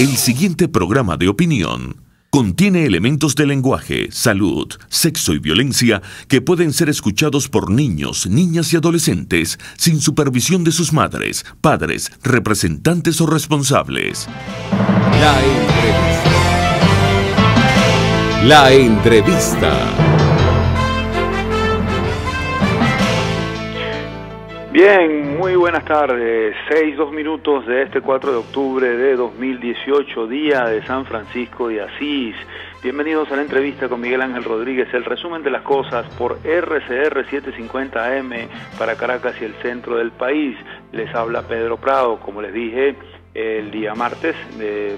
El siguiente programa de opinión contiene elementos de lenguaje, salud, sexo y violencia que pueden ser escuchados por niños, niñas y adolescentes sin supervisión de sus madres, padres, representantes o responsables. La entrevista. Bien, muy buenas tardes. 6:02 minutos de este 4 de octubre de 2018, día de San Francisco de Asís. Bienvenidos a la entrevista con Miguel Ángel Rodríguez, el resumen de las cosas por RCR 750 AM para Caracas y el centro del país. Les habla Pedro Prado. Como les dije, el día martes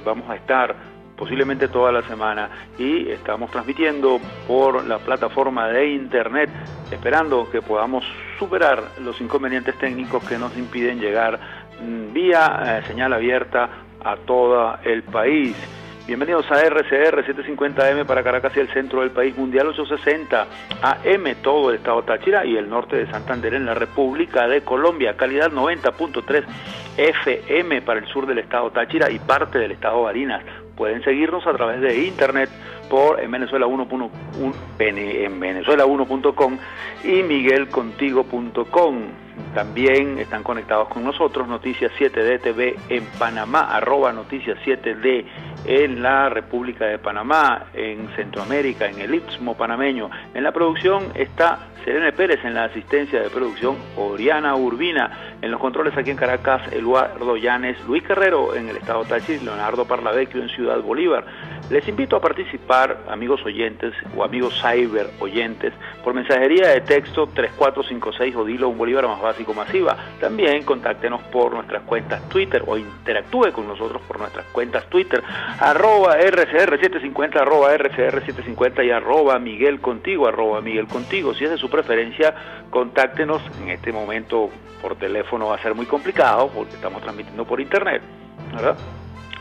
vamos a estar posiblemente toda la semana, y estamos transmitiendo por la plataforma de internet, esperando que podamos superar los inconvenientes técnicos que nos impiden llegar vía señal abierta a todo el país. Bienvenidos a RCR 750 AM para Caracas y el centro del país, Mundial 860 AM, todo el estado Táchira y el norte de Santander en la República de Colombia, calidad 90.3 FM para el sur del estado Táchira y parte del estado Barinas. Pueden seguirnos a través de internet en venezuela1.com y miguelcontigo.com. También están conectados con nosotros Noticias 7D TV en Panamá, @Noticias 7D en la República de Panamá, en Centroamérica, en el Istmo panameño. En la producción está Selene Pérez, en la asistencia de producción Oriana Urbina, en los controles aquí en Caracas Eduardo Llanes, Luis Carrero en el estado Táchira, Leonardo Parlavecchio en Ciudad Bolívar. Les invito a participar, amigos oyentes o amigos cyber oyentes, por mensajería de texto 3456 o dilo un bolívar más básico masiva. También contáctenos por nuestras cuentas Twitter o interactúe con nosotros por nuestras cuentas Twitter, @RCR750, @RCR750 y @MiguelContigo. Si es de su preferencia, contáctenos. En este momento por teléfono va a ser muy complicado porque estamos transmitiendo por internet, ¿verdad?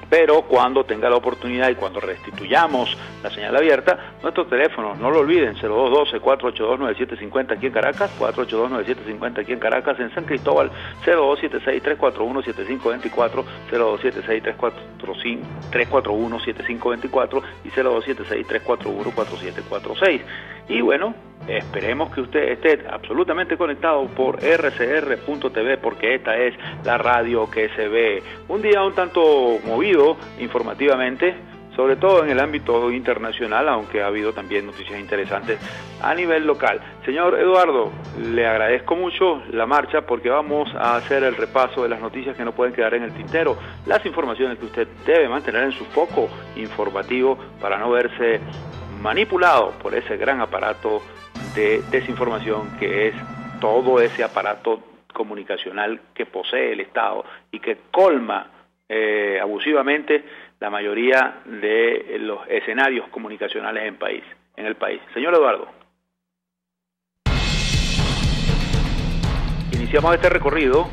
Pero cuando tenga la oportunidad y cuando restituyamos la señal abierta, nuestros teléfonos, no lo olviden, 0212-482-9750 aquí en Caracas, 482-9750 aquí en Caracas, en San Cristóbal, 0276-341-7524, 0276-341-7524 y 0276-341-4746. Y bueno, esperemos que usted esté absolutamente conectado por rcr.tv, porque esta es la radio que se ve. Un día un tanto movido informativamente, sobre todo en el ámbito internacional, aunque ha habido también noticias interesantes a nivel local. Señor Eduardo, le agradezco mucho la marcha porque vamos a hacer el repaso de las noticias que no pueden quedar en el tintero, las informaciones que usted debe mantener en su foco informativo para no verse manipulado por ese gran aparato de desinformación que es todo ese aparato comunicacional que posee el Estado y que colma abusivamente la mayoría de los escenarios comunicacionales en el país. Señor Eduardo. Iniciamos este recorrido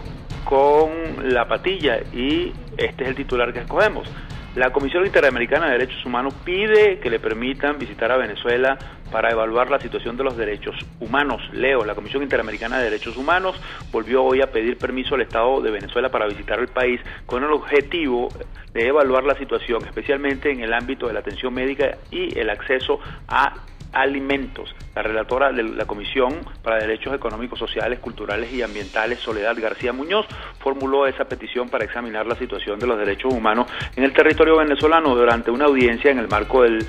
con la patilla y este es el titular que escogemos. La Comisión Interamericana de Derechos Humanos pide que le permitan visitar a Venezuela para evaluar la situación de los derechos humanos. Leo, la Comisión Interamericana de Derechos Humanos volvió hoy a pedir permiso al Estado de Venezuela para visitar el país con el objetivo de evaluar la situación, especialmente en el ámbito de la atención médica y el acceso a alimentos. La relatora de la Comisión para Derechos Económicos, Sociales, Culturales y Ambientales, Soledad García Muñoz, formuló esa petición para examinar la situación de los derechos humanos en el territorio venezolano durante una audiencia en el marco del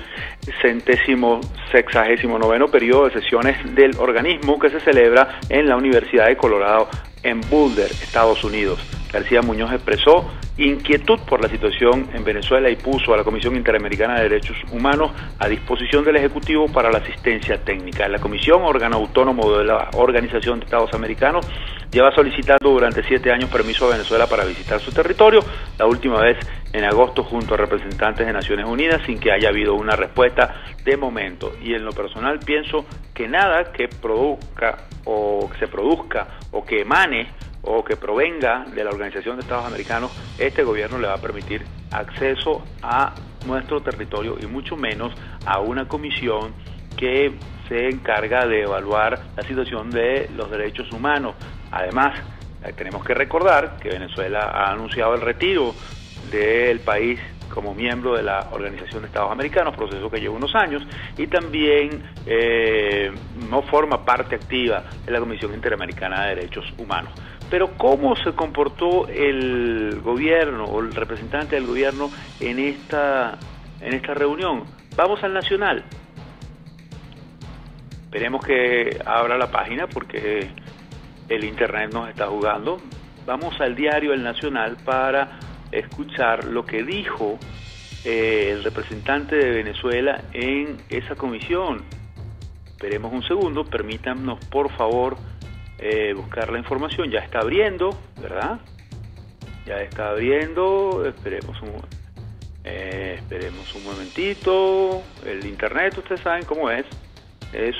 69º periodo de sesiones del organismo que se celebra en la Universidad de Colorado en Boulder, Estados Unidos. García Muñoz expresó inquietud por la situación en Venezuela y puso a la Comisión Interamericana de Derechos Humanos a disposición del Ejecutivo para la asistencia técnica. La Comisión, órgano autónomo de la Organización de Estados Americanos, lleva solicitando durante 7 años permiso a Venezuela para visitar su territorio, la última vez en agosto junto a representantes de Naciones Unidas, sin que haya habido una respuesta de momento. Y en lo personal pienso que nada que produzca o que se produzca o que emane o que provenga de la Organización de Estados Americanos, este gobierno le va a permitir acceso a nuestro territorio y mucho menos a una comisión que se encarga de evaluar la situación de los derechos humanos. Además, tenemos que recordar que Venezuela ha anunciado el retiro del país como miembro de la Organización de Estados Americanos, proceso que lleva unos años, y también no forma parte activa de la Comisión Interamericana de Derechos Humanos. Pero ¿cómo se comportó el gobierno o el representante del gobierno en esta reunión? Vamos al Nacional. Esperemos que abra la página porque el internet nos está jugando. Vamos al diario El Nacional para escuchar lo que dijo el representante de Venezuela en esa comisión. Esperemos un segundo, permítanos por favor buscar la información. Ya está abriendo, ¿verdad? Ya está abriendo. Esperemos un momentito. El internet, ustedes saben cómo es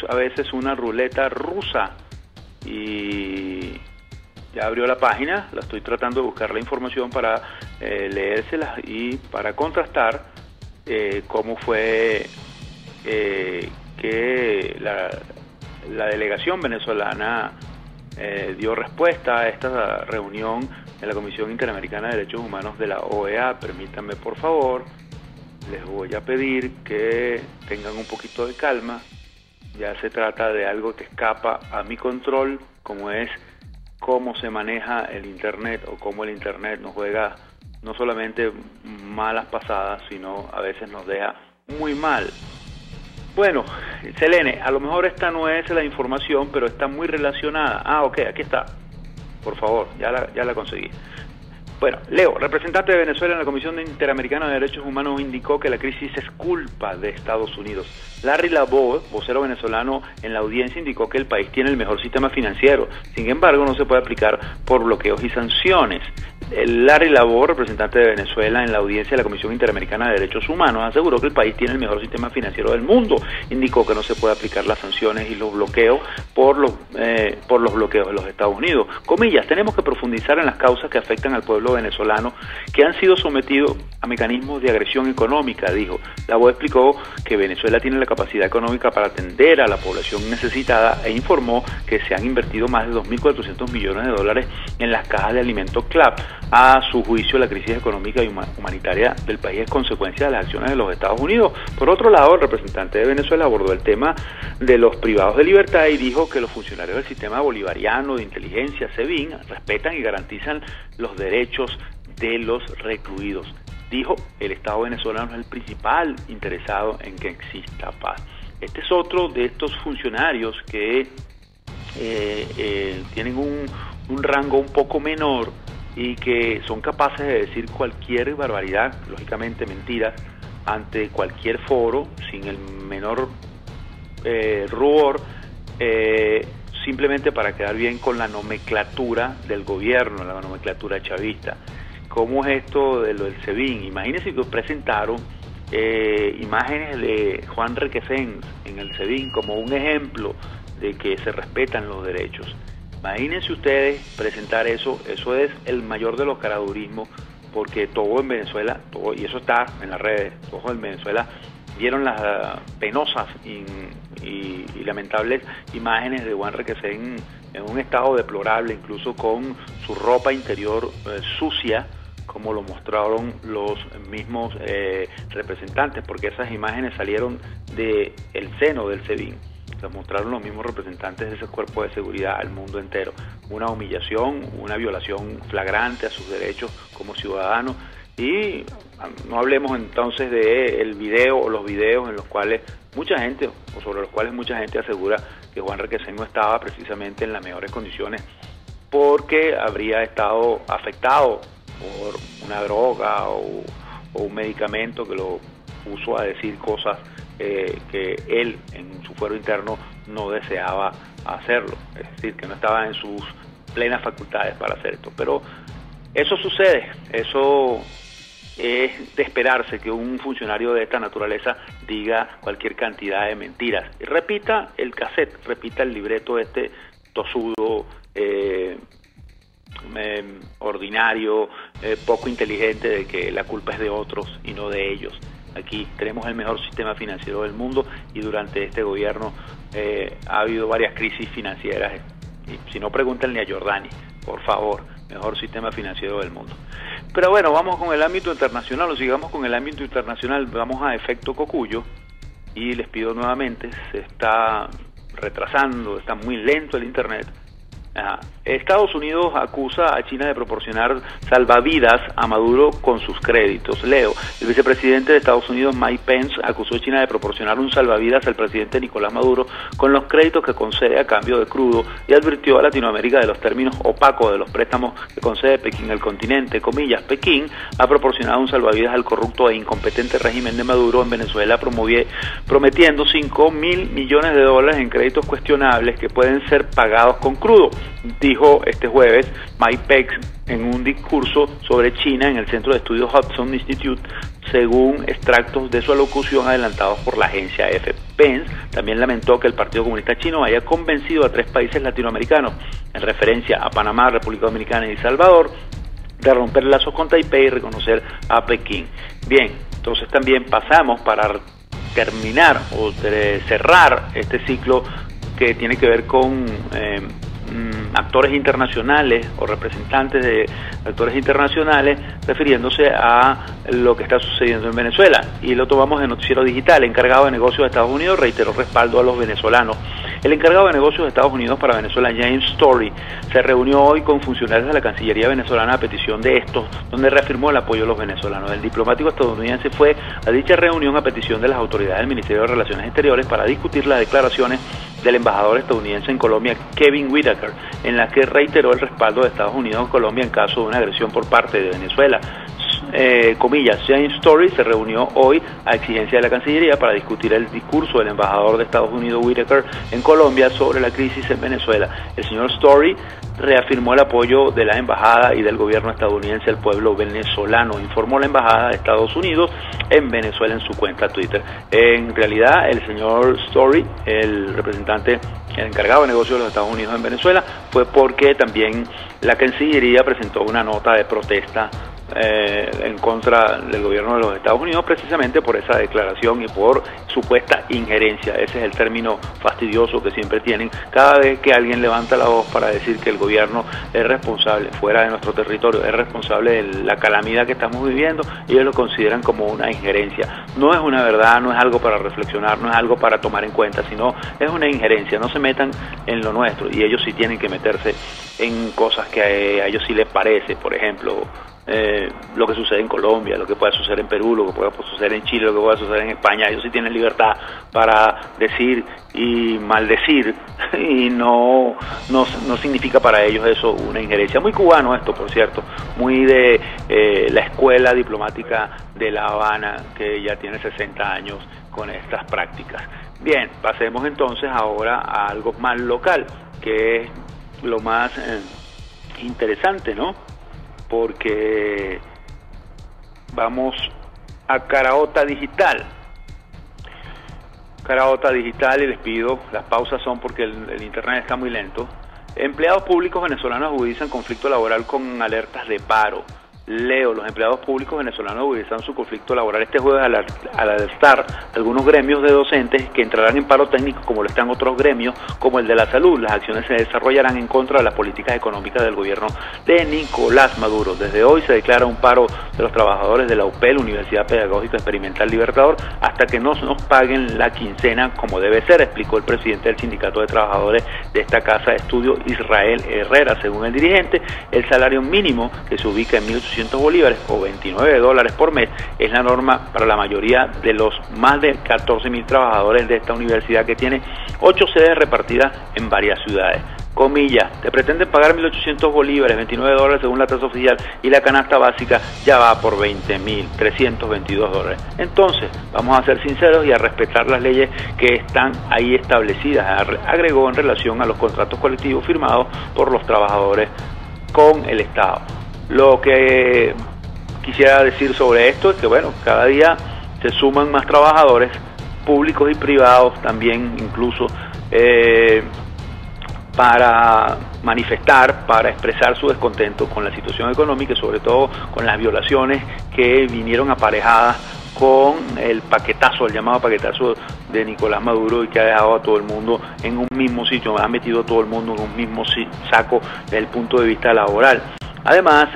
a veces una ruleta rusa. Y ya abrió la página, la estoy tratando de buscar la información para leérselas y para contrastar cómo fue que la delegación venezolana dio respuesta a esta reunión de la Comisión Interamericana de Derechos Humanos de la OEA. Permítanme por favor, les voy a pedir que tengan un poquito de calma. Ya se trata de algo que escapa a mi control, como es cómo se maneja el internet o cómo el internet nos juega no solamente malas pasadas, sino a veces nos deja muy mal. Bueno, Selene, a lo mejor esta no es la información, pero está muy relacionada. Ah, ok, aquí está. Por favor, ya la conseguí. Bueno, Leo, representante de Venezuela en la Comisión Interamericana de Derechos Humanos, indicó que la crisis es culpa de Estados Unidos. Larry Labov, vocero venezolano en la audiencia, indicó que el país tiene el mejor sistema financiero. Sin embargo, no se puede aplicar por bloqueos y sanciones. Larry Labov, representante de Venezuela en la audiencia de la Comisión Interamericana de Derechos Humanos, aseguró que el país tiene el mejor sistema financiero del mundo. Indicó que no se puede aplicar las sanciones y los bloqueos por los bloqueos de los Estados Unidos. Comillas, tenemos que profundizar en las causas que afectan al pueblo venezolano que han sido sometidos a mecanismos de agresión económica, dijo. Labov explicó que Venezuela tiene la capacidad económica para atender a la población necesitada e informó que se han invertido más de 2.400 millones de dólares en las cajas de alimentos CLAP. A su juicio, la crisis económica y humanitaria del país es consecuencia de las acciones de los Estados Unidos. Por otro lado, el representante de Venezuela abordó el tema de los privados de libertad y dijo que los funcionarios del sistema bolivariano de inteligencia, SEBIN, respetan y garantizan los derechos de los recluidos. Dijo, el Estado venezolano es el principal interesado en que exista paz. Este es otro de estos funcionarios que tienen un rango un poco menor y que son capaces de decir cualquier barbaridad, lógicamente mentiras, ante cualquier foro, sin el menor rubor, simplemente para quedar bien con la nomenclatura del gobierno, la nomenclatura chavista. ¿Cómo es esto de lo del SEBIN? Imagínense que presentaron imágenes de Juan Requesens en el SEBIN como un ejemplo de que se respetan los derechos. Imagínense ustedes presentar eso es el mayor de los caradurismos, porque todo en Venezuela, y eso está en las redes, todos en Venezuela vieron las penosas y lamentables imágenes de Juan Requesens en un estado deplorable, incluso con su ropa interior sucia, como lo mostraron los mismos representantes, porque esas imágenes salieron del seno del SEBIN. Las mostraron los mismos representantes de ese cuerpo de seguridad al mundo entero. Una humillación, una violación flagrante a sus derechos como ciudadanos. Y no hablemos entonces de el video o los videos en los cuales mucha gente, o sobre los cuales mucha gente asegura que Juan Requesens no estaba precisamente en las mejores condiciones porque habría estado afectado por una droga o un medicamento que lo puso a decir cosas que él en su fuero interno no deseaba hacerlo, es decir, que no estaba en sus plenas facultades para hacer esto. Pero eso sucede, eso es de esperarse, que un funcionario de esta naturaleza diga cualquier cantidad de mentiras. Y repita el cassette, repita el libreto este tosudo, ordinario, poco inteligente, de que la culpa es de otros y no de ellos. Aquí tenemos el mejor sistema financiero del mundo y durante este gobierno ha habido varias crisis financieras. Y si no, pregúntenle a Jordani, por favor, mejor sistema financiero del mundo. Pero bueno, vamos con el ámbito internacional, o sigamos con el ámbito internacional, vamos a efecto Cocuyo, y les pido nuevamente, se está retrasando, está muy lento el internet. Estados Unidos acusa a China de proporcionar salvavidas a Maduro con sus créditos. Leo, el vicepresidente de Estados Unidos, Mike Pence, acusó a China de proporcionar un salvavidas al presidente Nicolás Maduro con los créditos que concede a cambio de crudo, y advirtió a Latinoamérica de los términos opacos de los préstamos que concede Pekín al continente. Comillas, Pekín ha proporcionado un salvavidas al corrupto e incompetente régimen de Maduro en Venezuela, prometiendo $5.000 millones en créditos cuestionables que pueden ser pagados con crudo, dijo este jueves Mike Pence en un discurso sobre China en el Centro de Estudios Hudson Institute, según extractos de su alocución adelantados por la agencia EFE. Pence también lamentó que el Partido Comunista Chino haya convencido a 3 países latinoamericanos, en referencia a Panamá, República Dominicana y El Salvador, de romper lazos con Taipei y reconocer a Pekín. Bien, entonces también pasamos para terminar o cerrar este ciclo que tiene que ver con actores internacionales o representantes de actores internacionales, refiriéndose a lo que está sucediendo en Venezuela, y lo tomamos de Noticiero Digital. El encargado de negocios de Estados Unidos reiteró respaldo a los venezolanos. El encargado de negocios de Estados Unidos para Venezuela, James Story, se reunió hoy con funcionarios de la Cancillería venezolana a petición de estos, donde reafirmó el apoyo a los venezolanos. El diplomático estadounidense fue a dicha reunión a petición de las autoridades del Ministerio de Relaciones Exteriores para discutir las declaraciones del embajador estadounidense en Colombia, Kevin Whitaker, en la que reiteró el respaldo de Estados Unidos en Colombia en caso de una agresión por parte de Venezuela. Comillas, James Story se reunió hoy a exigencia de la Cancillería para discutir el discurso del embajador de Estados Unidos, Whitaker, en Colombia sobre la crisis en Venezuela. El señor Story reafirmó el apoyo de la embajada y del gobierno estadounidense al pueblo venezolano, informó la embajada de Estados Unidos en Venezuela en su cuenta Twitter. En realidad, el señor Story, el representante, el encargado de negocios de los Estados Unidos en Venezuela, fue porque también la Cancillería presentó una nota de protesta en contra del gobierno de los Estados Unidos, precisamente por esa declaración y por supuesta injerencia. Ese es el término fastidioso que siempre tienen cada vez que alguien levanta la voz para decir que el gobierno es responsable, fuera de nuestro territorio, es responsable de la calamidad que estamos viviendo. Ellos lo consideran como una injerencia. No es una verdad, no es algo para reflexionar, no es algo para tomar en cuenta, sino es una injerencia. No se metan en lo nuestro, y ellos sí tienen que meterse en cosas que a ellos sí les parece. Por ejemplo, lo que sucede en Colombia, lo que pueda suceder en Perú, lo que pueda suceder en Chile, lo que pueda suceder en España. Ellos sí tienen libertad para decir y maldecir, y no significa para ellos eso una injerencia. Muy cubano esto, por cierto, muy de la escuela diplomática de La Habana, que ya tiene 60 años con estas prácticas. Bien, pasemos entonces ahora a algo más local, que es lo más interesante, ¿no? Porque vamos a Caraota Digital. Caraota Digital, y les pido, las pausas son porque el internet está muy lento. Empleados públicos venezolanos agudizan conflicto laboral con alertas de paro. Leo, los empleados públicos venezolanos agudizaron su conflicto laboral este jueves al alertar algunos gremios de docentes que entrarán en paro técnico, como lo están otros gremios, como el de la salud. Las acciones se desarrollarán en contra de las políticas económicas del gobierno de Nicolás Maduro. Desde hoy se declara un paro de los trabajadores de la UPEL, Universidad Pedagógica Experimental Libertador, hasta que no nos paguen la quincena como debe ser, explicó el presidente del Sindicato de Trabajadores de esta casa de estudio, Israel Herrera. Según el dirigente, el salario mínimo, que se ubica en 1.800 bolívares o $29 por mes, es la norma para la mayoría de los más de 14.000 trabajadores de esta universidad, que tiene 8 sedes repartidas en varias ciudades. Comillas, te pretenden pagar 1.800 bolívares, $29 según la tasa oficial, y la canasta básica ya va por $20.322. Entonces, vamos a ser sinceros y a respetar las leyes que están ahí establecidas, agregó en relación a los contratos colectivos firmados por los trabajadores con el Estado. Lo que quisiera decir sobre esto es que, bueno, cada día se suman más trabajadores públicos y privados también, incluso para manifestar, para expresar su descontento con la situación económica y sobre todo con las violaciones que vinieron aparejadas con el paquetazo, el llamado paquetazo de Nicolás Maduro, y que ha dejado a todo el mundo en un mismo sitio, ha metido a todo el mundo en un mismo saco desde el punto de vista laboral. Además,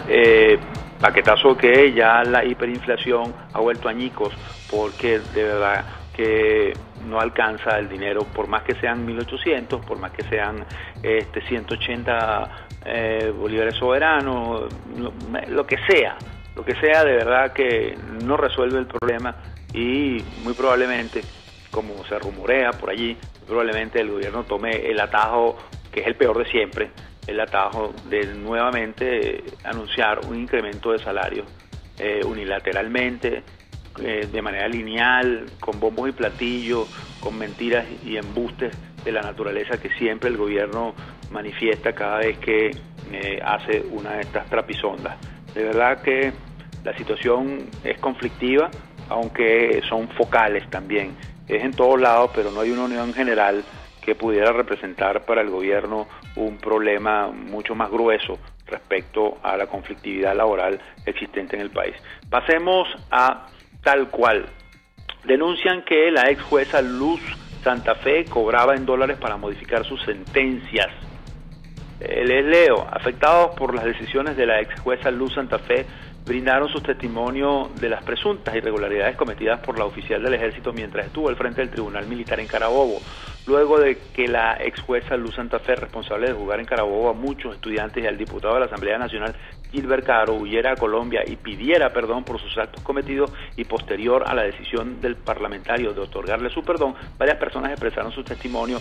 paquetazo que ya la hiperinflación ha vuelto añicos, porque de verdad que no alcanza el dinero, por más que sean 1.800, por más que sean 180 bolívares soberanos, lo que sea, de verdad que no resuelve el problema, y muy probablemente, como se rumorea por allí, probablemente el gobierno tome el atajo, que es el peor de siempre, el atajo de nuevamente anunciar un incremento de salarios unilateralmente, de manera lineal, con bombos y platillos, con mentiras y embustes de la naturaleza que siempre el gobierno manifiesta cada vez que hace una de estas trapisondas. De verdad que la situación es conflictiva, aunque son focales también. Es en todos lados, pero no hay una unión general que pudiera representar para el gobierno un problema mucho más grueso respecto a la conflictividad laboral existente en el país. Pasemos a tal cual. Denuncian que la ex jueza Luz Santa Fe cobraba en dólares para modificar sus sentencias. Les leo: afectados por las decisiones de la ex jueza Luz Santa Fe, brindaron sus testimonios de las presuntas irregularidades cometidas por la oficial del ejército mientras estuvo al frente del Tribunal Militar en Carabobo, luego de que la ex jueza Luz Santa Fe, responsable de juzgar en Carabobo a muchos estudiantes y al diputado de la Asamblea Nacional Gilbert Caro, huyera a Colombia y pidiera perdón por sus actos cometidos, y posterior a la decisión del parlamentario de otorgarle su perdón, varias personas expresaron su testimonio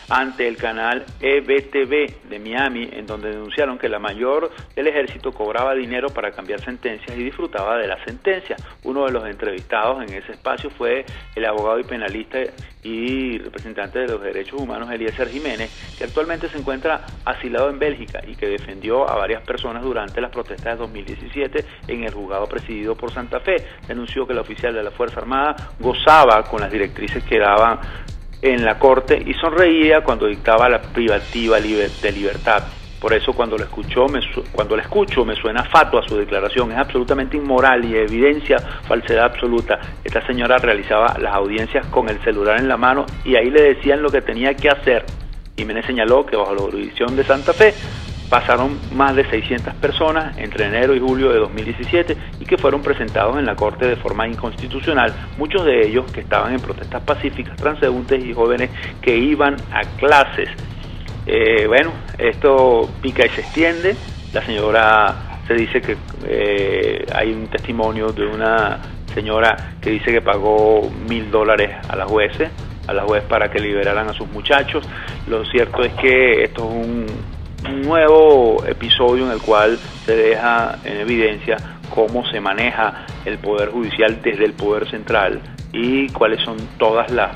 ante el canal EBTV de Miami, en donde denunciaron que la mayor del ejército cobraba dinero para cambiar sentencias y disfrutaba de las sentencias. Uno de los entrevistados en ese espacio fue el abogado y penalista y representante de los derechos humanos Eliezer Jiménez, que actualmente se encuentra asilado en Bélgica y que defendió a varias personas durante las protestas de 2017 en el juzgado presidido por Santa Fe. Denunció que la oficial de la Fuerza Armada gozaba con las directrices que daban en la corte y sonreía cuando dictaba la privativa de libertad. Por eso cuando lo escucho me suena fatua su declaración. Es absolutamente inmoral y evidencia falsedad absoluta. Esta señora realizaba las audiencias con el celular en la mano y ahí le decían lo que tenía que hacer. Jiménez señaló que bajo la jurisdicción de Santa Fe pasaron más de 600 personas entre enero y julio de 2017 y que fueron presentados en la Corte de forma inconstitucional, muchos de ellos que estaban en protestas pacíficas, transeúntes y jóvenes que iban a clases. Bueno, esto pica y se extiende. La señora, se dice que hay un testimonio de una señora que dice que pagó $1.000 a la juez para que liberaran a sus muchachos. Lo cierto es que esto es un nuevo episodio en el cual se deja en evidencia cómo se maneja el Poder Judicial desde el Poder Central y cuáles son todas las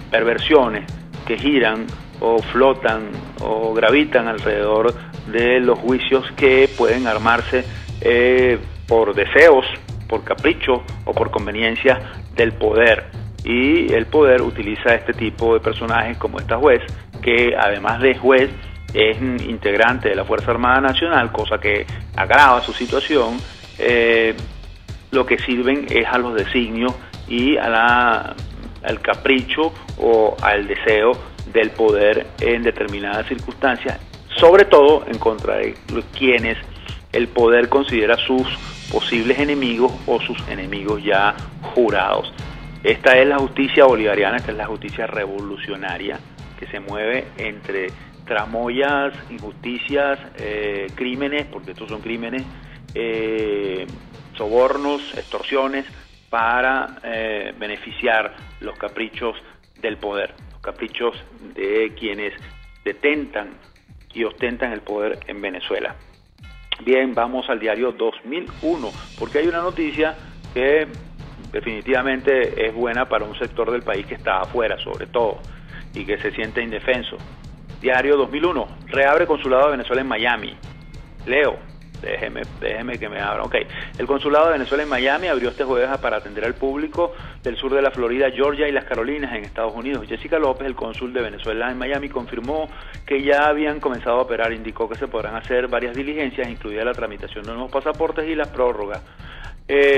perversiones que giran o flotan o gravitan alrededor de los juicios que pueden armarse por deseos, por capricho o por conveniencia del poder. Y el poder utiliza este tipo de personajes como esta juez, que además de juez es integrante de la Fuerza Armada Nacional, cosa que agrava su situación. Lo que sirven es a los designios y al capricho o al deseo del poder en determinadas circunstancias, sobre todo en contra de quienes el poder considera sus posibles enemigos o sus enemigos ya jurados. Esta es la justicia bolivariana, esta es la justicia revolucionaria que se mueve entre tramoyas, injusticias, crímenes, porque estos son crímenes, sobornos, extorsiones, para beneficiar los caprichos del poder, los caprichos de quienes detentan y ostentan el poder en Venezuela. Bien, vamos al diario 2001, porque hay una noticia que definitivamente es buena para un sector del país que está afuera, sobre todo, y que se siente indefenso. Diario 2001, reabre consulado de Venezuela en Miami. Leo, déjeme que me abra. Ok, el consulado de Venezuela en Miami abrió este jueves para atender al público del sur de la Florida, Georgia y las Carolinas en Estados Unidos. Jessica López, el cónsul de Venezuela en Miami, confirmó que ya habían comenzado a operar. Indicó que se podrán hacer varias diligencias, incluida la tramitación de nuevos pasaportes y las prórrogas.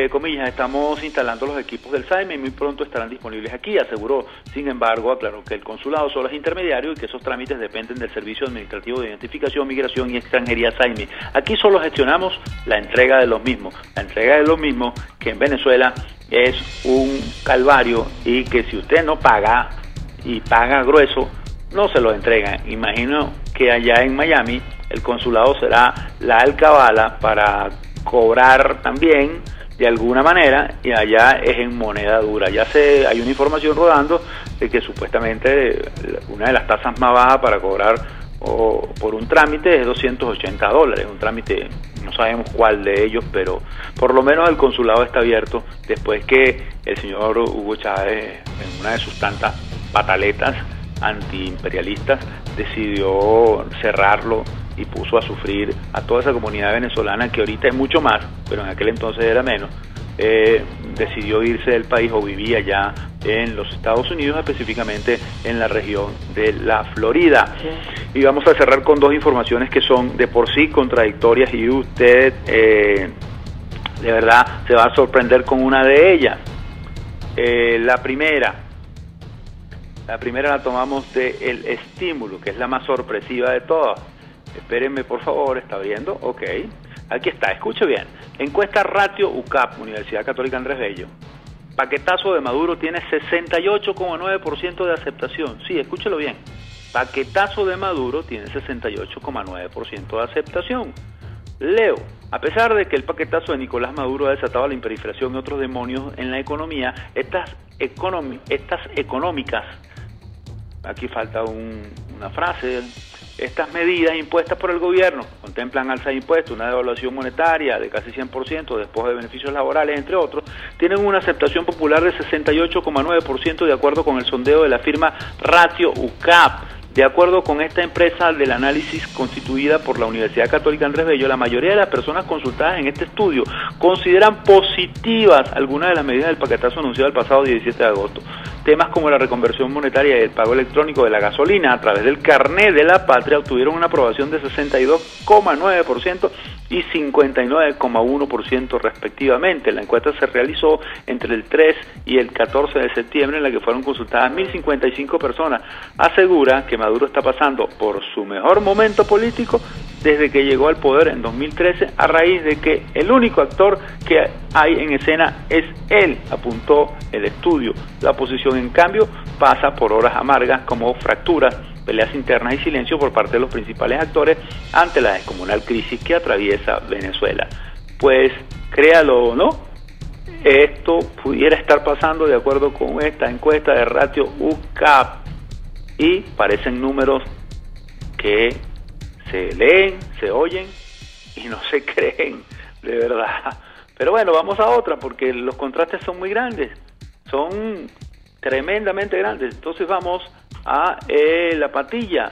comillas, estamos instalando los equipos del SAIME y muy pronto estarán disponibles aquí, aseguró. Sin embargo, aclaró que el consulado solo es intermediario y que esos trámites dependen del Servicio Administrativo de Identificación, Migración y Extranjería SAIME. Aquí solo gestionamos la entrega de los mismos. La entrega de los mismos, que en Venezuela es un calvario, y que si usted no paga y paga grueso, no se los entregan. Imagino que allá en Miami el consulado será la alcabala para cobrar también de alguna manera, y allá es en moneda dura. Ya hay una información rodando de que supuestamente una de las tasas más bajas para cobrar por un trámite es $280, un trámite, no sabemos cuál de ellos, pero por lo menos el consulado está abierto después que el señor Hugo Chávez, en una de sus tantas pataletas antiimperialistas, decidió cerrarlo y puso a sufrir a toda esa comunidad venezolana, que ahorita es mucho más, pero en aquel entonces era menos. Decidió irse del país, o vivía ya en los Estados Unidos, específicamente en la región de la Florida. Y vamos a cerrar con dos informaciones que son de por sí contradictorias, y usted de verdad se va a sorprender con una de ellas. La primera la tomamos de El Estímulo, que es la más sorpresiva de todas. Espérenme, por favor, ¿está viendo? Ok, aquí está, escuche bien. Encuesta Ratio UCAP, Universidad Católica Andrés Bello. Paquetazo de Maduro tiene 68,9% de aceptación. Sí, escúchelo bien. Paquetazo de Maduro tiene 68,9% de aceptación. Leo, a pesar de que el paquetazo de Nicolás Maduro ha desatado la hiperinflación y otros demonios en la economía, estas económicas, aquí falta una frase, estas medidas impuestas por el gobierno contemplan alza de impuestos, una devaluación monetaria de casi 100%, despojo de beneficios laborales, entre otros, tienen una aceptación popular de 68,9% de acuerdo con el sondeo de la firma Ratio UCAP. De acuerdo con esta empresa del análisis constituida por la Universidad Católica Andrés Bello, la mayoría de las personas consultadas en este estudio consideran positivas algunas de las medidas del paquetazo anunciado el pasado 17 de agosto. Temas como la reconversión monetaria y el pago electrónico de la gasolina a través del carné de la patria obtuvieron una aprobación de 62,9% y 59,1% respectivamente. La encuesta se realizó entre el 3 y el 14 de septiembre, en la que fueron consultadas 1.055 personas. Asegura que Maduro está pasando por su mejor momento político desde que llegó al poder en 2013, a raíz de que el único actor que hay en escena es él, apuntó el estudio. La oposición, en cambio, pasa por horas amargas como fracturas, peleas internas y silencio por parte de los principales actores ante la descomunal crisis que atraviesa Venezuela. Pues, créalo o no, esto pudiera estar pasando de acuerdo con esta encuesta de Ratio UCAP, y parecen números que se leen, se oyen y no se creen, de verdad. Pero bueno, vamos a otra, porque los contrastes son muy grandes, son tremendamente grandes. Entonces vamos a La Patilla,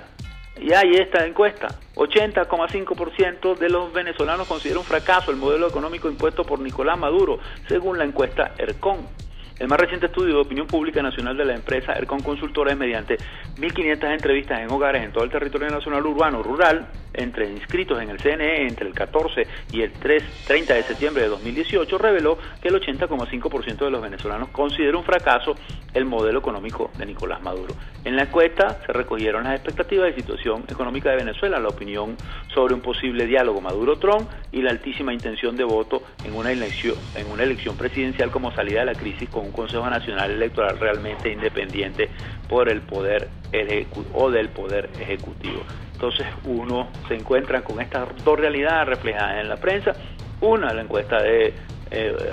y ahí está la encuesta. 80,5% de los venezolanos consideran un fracaso el modelo económico impuesto por Nicolás Maduro, según la encuesta ERCON. El más reciente estudio de opinión pública nacional de la empresa ERCON Consultora es mediante 1.500 entrevistas en hogares en todo el territorio nacional urbano, rural, entre inscritos en el CNE entre el 14 y el 30 de septiembre de 2018, reveló que el 80,5% de los venezolanos considera un fracaso el modelo económico de Nicolás Maduro. En la encuesta se recogieron las expectativas de situación económica de Venezuela, la opinión sobre un posible diálogo Maduro-Trump y la altísima intención de voto en una elección presidencial como salida de la crisis, con un Consejo Nacional Electoral realmente independiente por el poder del poder ejecutivo. Entonces uno se encuentra con estas dos realidades reflejadas en la prensa. Una, la encuesta de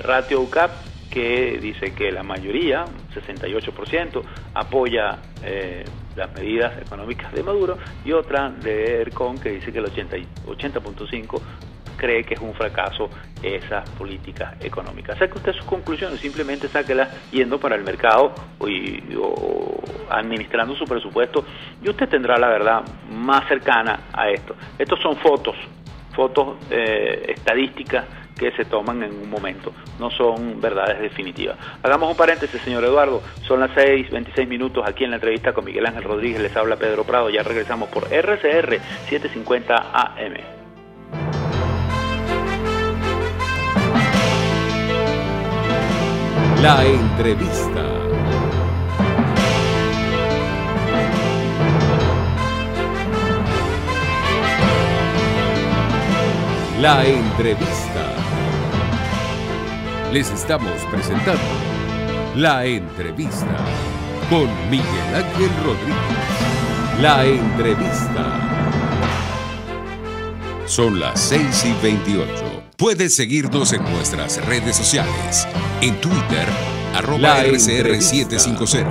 Ratio UCAP, que dice que la mayoría, 68%, apoya las medidas económicas de Maduro, y otra de ERCON, que dice que el 80,5% cree que es un fracaso esas políticas económicas. Saque usted sus conclusiones, simplemente sáquelas yendo para el mercado o administrando su presupuesto, y usted tendrá la verdad más cercana a esto. Estos son fotos estadísticas que se toman en un momento, no son verdades definitivas. Hagamos un paréntesis, señor Eduardo, son las 6:26 aquí en la entrevista con Miguel Ángel Rodríguez, les habla Pedro Prado, ya regresamos por RCR 750 AM. La entrevista. La entrevista. Les estamos presentando La entrevista con Miguel Ángel Rodríguez. La entrevista. Son las 6:28. Puedes seguirnos en nuestras redes sociales. En Twitter, @RCR750.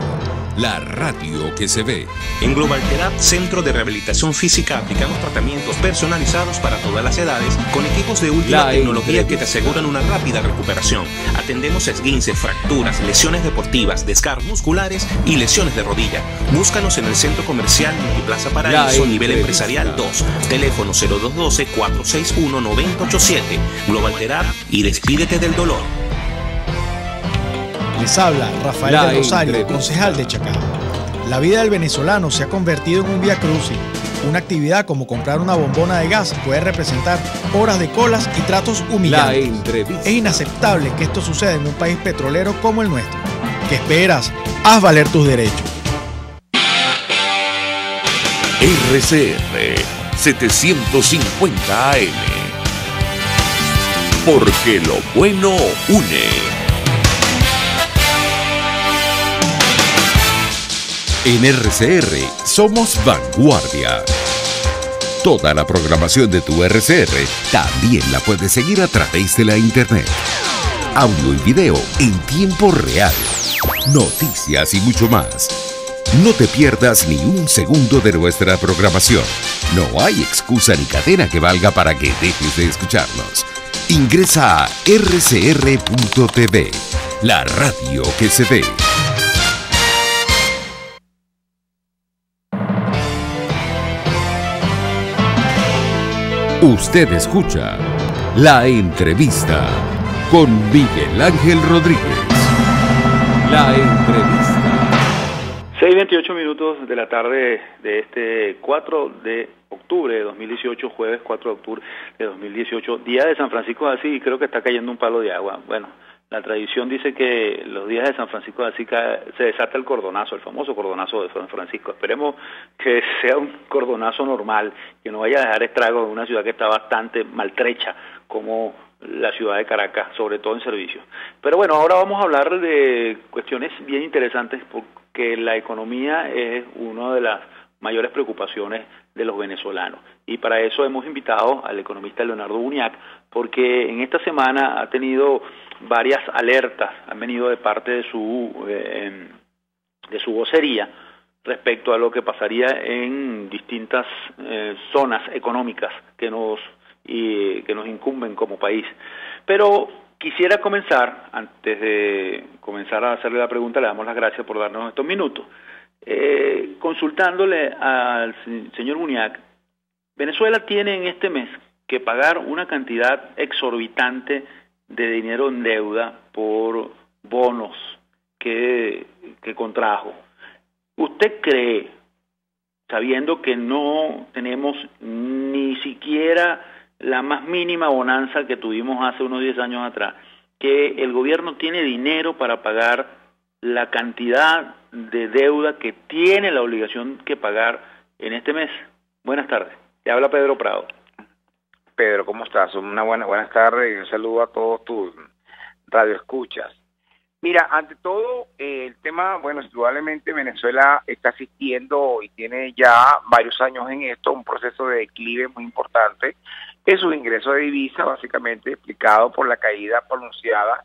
La radio que se ve. En Global Therapy, Centro de Rehabilitación Física, aplicamos tratamientos personalizados para todas las edades con equipos de última tecnología que te aseguran una rápida recuperación. Atendemos esguinces, fracturas, lesiones deportivas, desgarros musculares y lesiones de rodilla. Búscanos en el Centro Comercial Multiplaza Paraíso, nivel empresarial 2. Teléfono 0212-461-9087. Global Therapy y despídete del dolor. Les habla Rafael del Rosario, concejal de Chacao. La vida del venezolano se ha convertido en un vía crucis. Una actividad como comprar una bombona de gas puede representar horas de colas y tratos humillantes. Es inaceptable que esto suceda en un país petrolero como el nuestro. ¿Qué esperas? Haz valer tus derechos. RCR 750 AM. Porque lo bueno une. En RCR somos vanguardia. Toda la programación de tu RCR también la puedes seguir a través de la internet. Audio y video en tiempo real. Noticias y mucho más. No te pierdas ni un segundo de nuestra programación. No hay excusa ni cadena que valga para que dejes de escucharnos. Ingresa a rcr.tv, la radio que se ve. Usted escucha La entrevista con Miguel Ángel Rodríguez. La entrevista. 6:28 minutos de la tarde de este 4 de octubre de 2018, jueves 4 de octubre de 2018, día de San Francisco de Asís, y creo que está cayendo un palo de agua. Bueno, la tradición dice que los días de San Francisco de Asís se desata el cordonazo, el famoso cordonazo de San Francisco. Esperemos que sea un cordonazo normal, que no vaya a dejar estragos en una ciudad que está bastante maltrecha como la ciudad de Caracas, sobre todo en servicios. Pero bueno, ahora vamos a hablar de cuestiones bien interesantes porque la economía es una de las mayores preocupaciones de los venezolanos. Y para eso hemos invitado al economista Leonardo Buñac, porque en esta semana ha tenido varias alertas, han venido de parte de su vocería respecto a lo que pasaría en distintas zonas económicas que nos incumben como país. Pero quisiera comenzar, antes de comenzar a hacerle la pregunta, le damos las gracias por darnos estos minutos, consultándole al señor Buñac. Venezuela tiene en este mes que pagar una cantidad exorbitante de dinero en deuda por bonos que contrajo. ¿Usted cree, sabiendo que no tenemos ni siquiera la más mínima bonanza que tuvimos hace unos 10 años atrás, que el gobierno tiene dinero para pagar la cantidad de deuda que tiene la obligación que pagar en este mes? Buenas tardes. Te habla Pedro Prado. Pedro, ¿cómo estás? Buenas tardes y un saludo a todos tus radioescuchas. Mira, ante todo, el tema, bueno, indudablemente Venezuela está asistiendo y tiene ya varios años en esto, un proceso de declive muy importante en sus ingresos de divisa, básicamente explicado por la caída pronunciada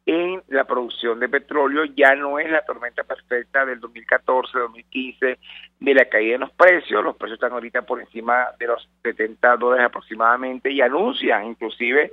en la producción de petróleo. Ya no es la tormenta perfecta del 2014, 2015, de la caída en los precios están ahorita por encima de los $70 aproximadamente, y anuncian inclusive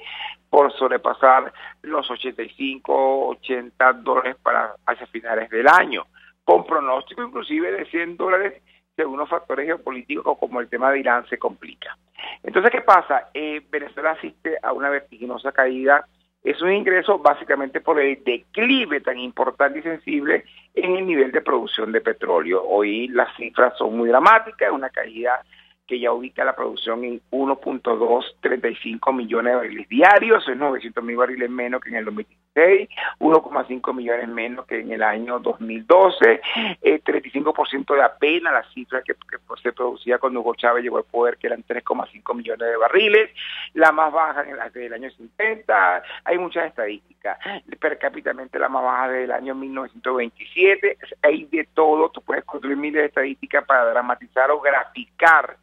por sobrepasar los $85, $80 para hacia finales del año, con pronóstico inclusive de $100 según los factores geopolíticos como el tema de Irán se complica. Entonces, ¿qué pasa? Venezuela asiste a una vertiginosa caída. Es un ingreso básicamente por el declive tan importante y sensible en el nivel de producción de petróleo. Hoy las cifras son muy dramáticas, una caída que ya ubica la producción en 1.235 millones de barriles diarios, eso es 900.000 barriles menos que en el 2016, 1,5 millones menos que en el año 2012, 35% de apenas la cifra que se producía cuando Hugo Chávez llegó al poder, que eran 3,5 millones de barriles, la más baja en la del año 50, hay muchas estadísticas, per cápita la más baja del año 1927, hay de todo, tú puedes construir miles de estadísticas para dramatizar o graficar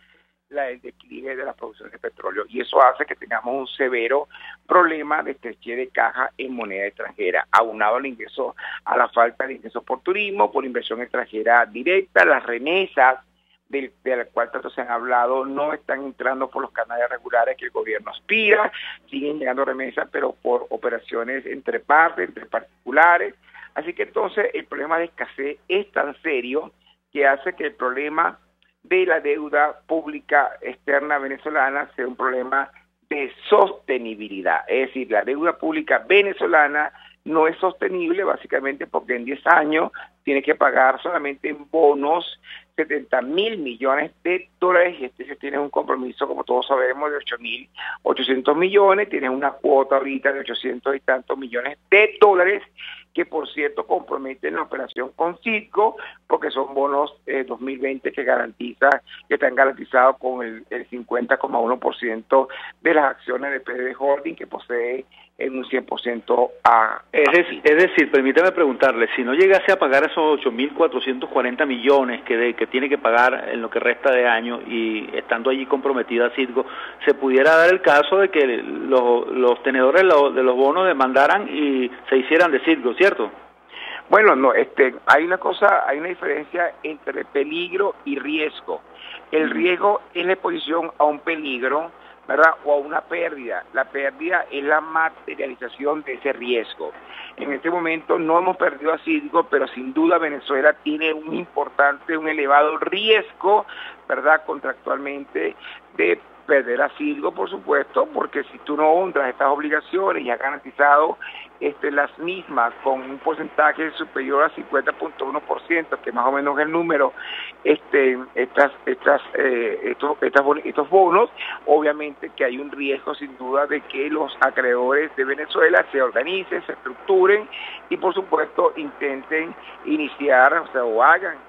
el declive de las producciones de petróleo, y eso hace que tengamos un severo problema de estrechez de caja en moneda extranjera, aunado al ingreso, a la falta de ingresos por turismo, por inversión extranjera directa, las remesas de la cual tanto se han hablado no están entrando por los canales regulares que el gobierno aspira, siguen llegando remesas, pero por operaciones entre particulares, así que entonces el problema de escasez es tan serio que hace que el problema de la deuda pública externa venezolana sea un problema de sostenibilidad. Es decir, la deuda pública venezolana no es sostenible básicamente porque en 10 años tiene que pagar solamente en bonos 70.000 millones de dólares y se tiene un compromiso, como todos sabemos, de 8.800 millones, tiene una cuota ahorita de 800 y tantos millones de dólares que por cierto comprometen la operación con Citgo, porque son bonos 2020 que están garantizados con el 50,1% de las acciones de PDD Holding que posee en un 100% a... Es decir, permítame preguntarle, si no llegase a pagar esos 8.440 millones que tiene que pagar en lo que resta de año y estando allí comprometida Citgo, se pudiera dar el caso de que los tenedores de los bonos demandaran y se hicieran de Citgo, ¿cierto? Bueno, no, hay una diferencia entre peligro y riesgo. El riesgo es la exposición a un peligro, ¿verdad? O a una pérdida. La pérdida es la materialización de ese riesgo. En este momento no hemos perdido a Citgo, pero sin duda Venezuela tiene un elevado riesgo, ¿verdad? Contractualmente de perder a Citgo, por supuesto, porque si tú no honras estas obligaciones y has garantizado las mismas con un porcentaje superior al 50.1%, que más o menos es el número, estos bonos, obviamente que hay un riesgo sin duda de que los acreedores de Venezuela se organicen, se estructuren y por supuesto intenten iniciar,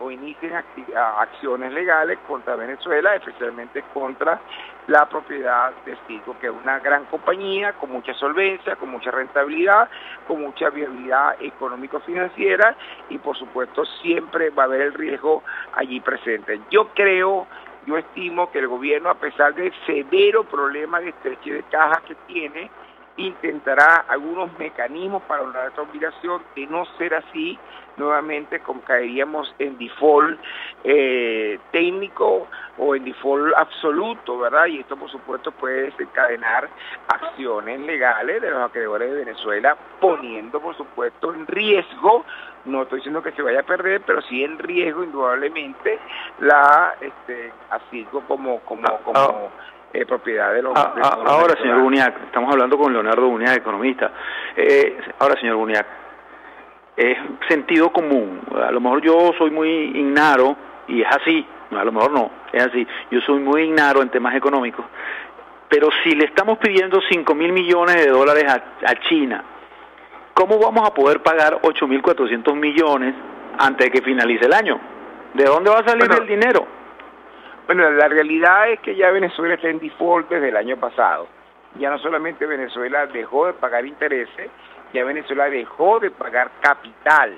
inicien acciones legales contra Venezuela, especialmente contra la propiedad de Citgo, que es una gran compañía con mucha solvencia, con mucha rentabilidad, con mucha viabilidad económico-financiera y por supuesto siempre va a haber el riesgo allí presente. Yo estimo que el gobierno, a pesar del severo problema de estrechez de caja que tiene, intentará algunos mecanismos para honrar esta obligación. De no ser así, nuevamente caeríamos en default técnico o en default absoluto, ¿verdad? Y esto por supuesto puede desencadenar acciones legales de los acreedores de Venezuela, poniendo por supuesto en riesgo, no estoy diciendo que se vaya a perder, pero sí en riesgo indudablemente a Citgo como propiedad de los... Ahora, señor Buniac, estamos hablando con Leonardo Buniac, economista. Ahora, señor Buniac, es sentido común. A lo mejor yo soy muy ignaro, y es así, a lo mejor no, es así. Yo soy muy ignaro en temas económicos, pero si le estamos pidiendo 5.000 millones de dólares a China, ¿cómo vamos a poder pagar 8.400 millones antes de que finalice el año? ¿De dónde va a salir el dinero? Bueno, la realidad es que ya Venezuela está en default desde el año pasado. Ya no solamente Venezuela dejó de pagar intereses, ya Venezuela dejó de pagar capital.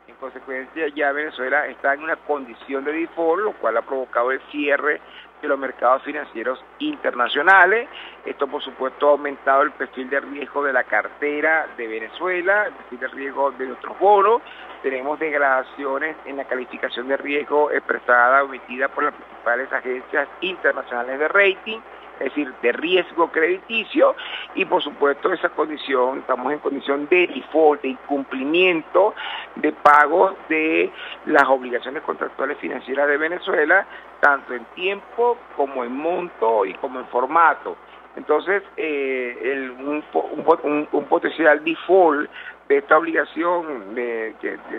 En consecuencia, ya Venezuela está en una condición de default, lo cual ha provocado el cierre de los mercados financieros internacionales. Esto, por supuesto, ha aumentado el perfil de riesgo de la cartera de Venezuela, el perfil de riesgo de nuestros bonos. Tenemos degradaciones en la calificación de riesgo expresada o emitida por las principales agencias internacionales de rating, es decir, de riesgo crediticio, y por supuesto esa condición, estamos en condición de default, de incumplimiento de pagos de las obligaciones contractuales financieras de Venezuela, tanto en tiempo como en monto y como en formato. Entonces, un potencial default de esta obligación, de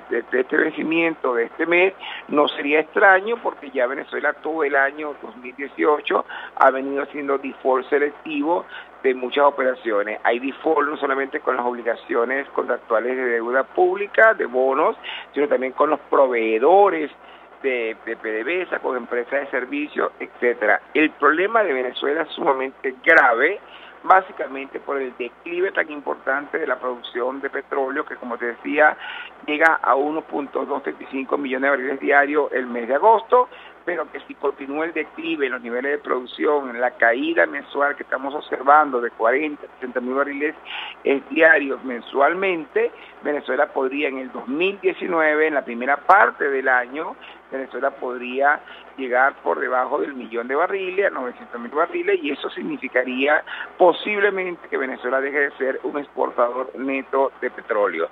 este vencimiento de este mes, no sería extraño porque ya Venezuela todo el año 2018 ha venido haciendo default selectivo de muchas operaciones. Hay default no solamente con las obligaciones contractuales de deuda pública, de bonos, sino también con los proveedores de PDVSA, con empresas de servicios, etcétera. El problema de Venezuela es sumamente grave, básicamente por el declive tan importante de la producción de petróleo, que como te decía, llega a 1.235 millones de barriles diarios el mes de agosto, pero que si continúa el declive en los niveles de producción, en la caída mensual que estamos observando de 40, 60 mil barriles diarios mensualmente, Venezuela podría en el 2019, en la primera parte del año, Venezuela podría llegar por debajo del 1.000.000 de barriles, a 900.000 barriles, y eso significaría posiblemente que Venezuela deje de ser un exportador neto de petróleo.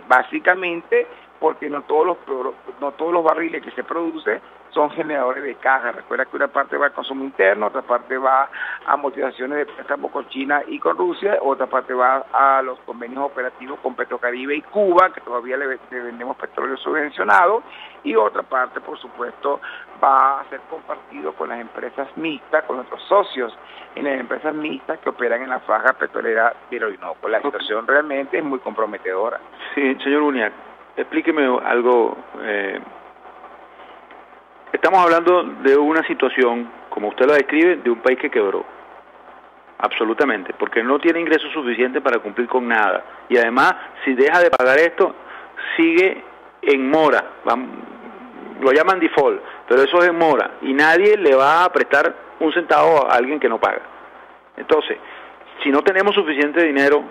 Básicamente porque no todos los barriles que se producen son generadores de caja. Recuerda que una parte va al consumo interno, otra parte va a amortizaciones de préstamos con China y con Rusia, otra parte va a los convenios operativos con Petrocaribe y Cuba, que todavía le vendemos petróleo subvencionado, y otra parte, por supuesto, va a ser compartido con las empresas mixtas, con nuestros socios en las empresas mixtas que operan en la faja petrolera del Orinoco. La situación realmente es muy comprometedora. Sí, señor Uñac, explíqueme algo. Estamos hablando de una situación, como usted la describe, de un país que quebró. Absolutamente, porque no tiene ingresos suficientes para cumplir con nada. Y además, si deja de pagar esto, sigue en mora. Lo llaman default, pero eso es en mora. Y nadie le va a prestar un centavo a alguien que no paga. Entonces, si no tenemos suficiente dinero,